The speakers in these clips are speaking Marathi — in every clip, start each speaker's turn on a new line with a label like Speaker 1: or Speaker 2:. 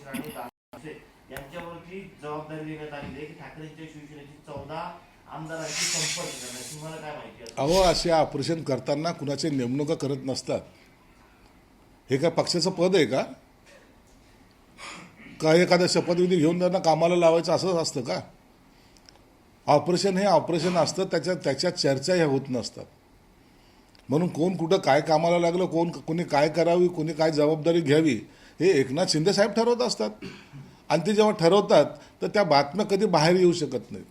Speaker 1: आणि दानसे यांच्यावरती जबाबदारी देण्यात आली आहे की ठाकरेंच्या शिवसेनेची 14 आमदारांची संपर्क करण्याची तुम्हाला काय माहिती आहे?
Speaker 2: अहो, असे ऑपरेशन करताना कुणाचे नेमणुका करत नसतात. हे काय पक्षाचं पद आहे का? काय एखादा शपथविधी घेऊन त्यांना कामाला लावायचं असंच असतं का? ऑपरेशन हे ऑपरेशन असतं, त्याच्यात चर्चा ह्या होत नसतात. म्हणून कोण कुठं काय कामाला लागलं, कोणी काय करावी, कोणी काय जबाबदारी घ्यावी, हे एकनाथ शिंदे साहेब ठरवत असतात. आणि ते जेव्हा ठरवतात तर त्या बातम्या कधी बाहेर येऊ शकत नाहीत,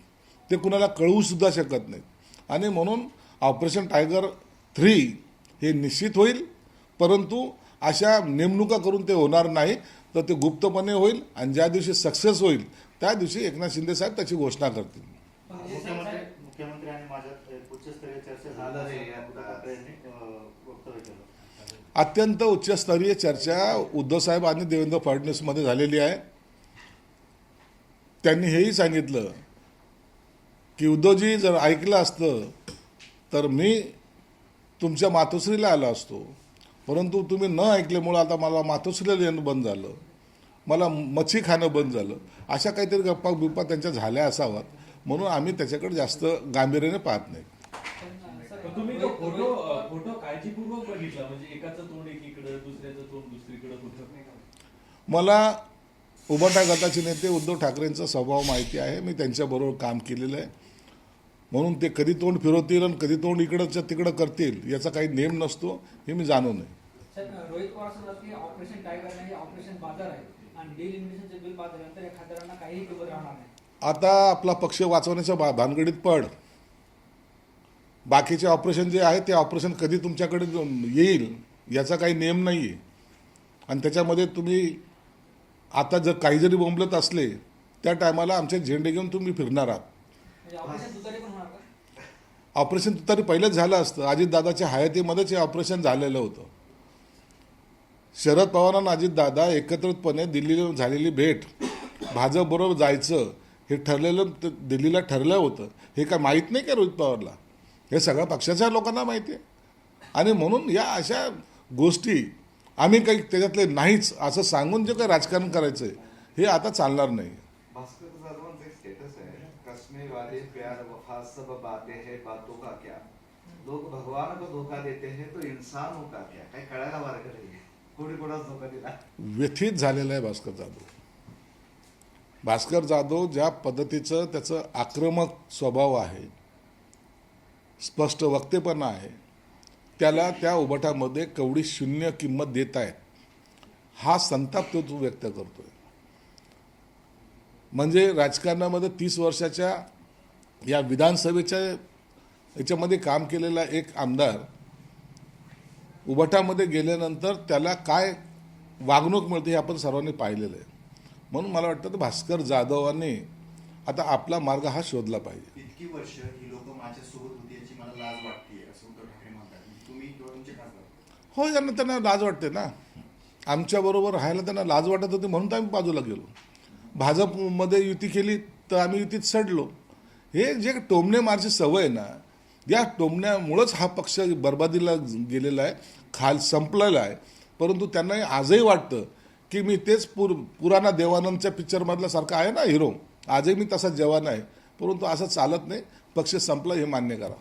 Speaker 2: ते कुणाला कळवूसुद्धा शकत नाहीत. आणि म्हणून ऑपरेशन टायगर 3 हे निश्चित होईल, परंतु अशा नेमणुका करून ते होणार नाही, तर ते गुप्तपणे होईल. आणि ज्या दिवशी सक्सेस होईल त्या दिवशी एकनाथ शिंदे साहेब त्याची घोषणा करतील.
Speaker 1: मुख्यमंत्री आणि माझ्यात उच्चस्तरीय चर्चा झाली, वक्तव्य केलं.
Speaker 2: अत्यंत उच्चस्तरीय चर्चा उद्धवसाहेब आणि देवेंद्र फडणवीसमध्ये झालेली आहे. त्यांनी हेही सांगितलं की उद्धवजी, जर ऐकलं असतं तर मी तुमच्या मातोश्रीला आलो असतो, परंतु तुम्ही न ऐकल्यामुळं आता मला मातोश्रीला येणं बंद झालं, मला मच्छी खाणं बंद झालं. अशा काहीतरी गप्पा बिप्पा त्यांच्या झाल्या असाव्यात, म्हणून आम्ही त्याच्याकडे जास्त गांभीर्याने पाहत नाही.
Speaker 3: तुम्ही तो फोटो काळजीपूर्वक बघितला, म्हणजे एकाचं तोंड एकीकडे, दुसऱ्याचं तोंड दुसरीकडे कुठं?
Speaker 2: मला उभाटा गटाचे नेते उद्धव ठाकरेंचा स्वभाव माहिती आहे. मी त्यांच्याबरोबर काम केलेलं आहे, म्हणून ते कधी तोंड फिरवतील आणि कधी तोंड इकडच्या तिकडं करतील याचा काही नेम नसतो, हे मी जाणू नये.
Speaker 4: रोहित पवार सांगतात की ऑपरेशन टायगर नाही, ऑपरेशन बाजार आहे आणि डिलिमिटेशनचे बिल पास झाल्यानंतर या खासदारांना काहीही किंमत राहणार नाही.
Speaker 2: आता आपला पक्ष वाचवण्याच्या भानगडीत पड. बाकीचे ऑपरेशन जे आहे ते ऑपरेशन कधी तुमच्याकडे येईल याचा काही नेम नाही आहे. आणि त्याच्यामध्ये तुम्ही आता जर काही जरी बोंबलत असले त्या टायमाला आमचे झेंडे घेऊन तुम्ही फिरणार आहात.
Speaker 4: ऑपरेशन तुतारी पण होणार का?
Speaker 2: ऑपरेशन तुतारी पहिलेच झालं असतं. अजितदादाच्या हयातीमध्येच हे ऑपरेशन झालेलं होतं. शरद पवार आणि अजितदादा एकत्रितपणे दिल्लीला झालेली भेट, भाजपबरोबर जायचं हे ठरलेलं, दिल्लीला ठरलं होतं. हे काय माहीत नाही का रोहित पवारला? हे सगळ्या पक्षाच्या लोकांना माहिती आहे. आणि म्हणून या अशा गोष्टी आम्ही काही त्याच्यातले नाहीच असं सांगून जे काही राजकारण करायचं आहे हे आता चालणार नाही.
Speaker 5: भास्कर जाधवांचं एक स्टेटस आहे, कसमे वादे प्यार वफा सब बातें हैं बातों का क्या, लोग भगवान को धोखा देते हैं तो इंसानों का क्या. काही कळायला मार्ग नाही, कोणी कोणाच धोका दिला.
Speaker 2: व्यथित झालेला आहे भास्कर जाधव. भास्कर जाधव ज्या पद्धतीचं त्याचं आक्रमक स्वभाव आहे, स्पष्ट वक्तेपणा आहे, त्याला त्या उभाटामध्ये केवढी शून्य किंमत देत आहेत हा संताप तो व्यक्त करतोय. म्हणजे राजकारणामध्ये 30 वर्षाच्या या विधानसभेच्या याच्यामध्ये काम केलेला एक आमदार उभाटामध्ये गेल्यानंतर त्याला काय वागणूक मिळते हे आपण सर्वांनी पाहिलेलं आहे. म्हणून मला वाटतं तर भास्कर जाधवांनी आता आपला मार्ग हा शोधला पाहिजे.
Speaker 6: इतकी वर्ष ही लोक माझ्यासोबत होती याची मला लाज वाटते असं उद्धव ठाकरे म्हणतात. तुम्ही किंवा तुमचे खासदार?
Speaker 2: हो, त्यांना लाज वाटते ना. आमच्याबरोबर राहायला त्यांना लाज वाटत होती म्हणून तर आम्ही बाजूला गेलो. भाजपमध्ये युती केली तर आम्ही युतीत सडलो. हे जे टोमणे मारची सवय आहे ना, या टोमण्यामुळंच हा पक्ष बरबादीला गेलेला आहे, संपलेला आहे. परंतु त्यांना आजही वाटतं की मी तेच पुराणा देवानंदच्या पिक्चरमधला सारखा आहे ना हिरो, आजही मी तसा जवान आहे. परंतु असं चालत नाही. पक्ष संपला हे मान्य करा.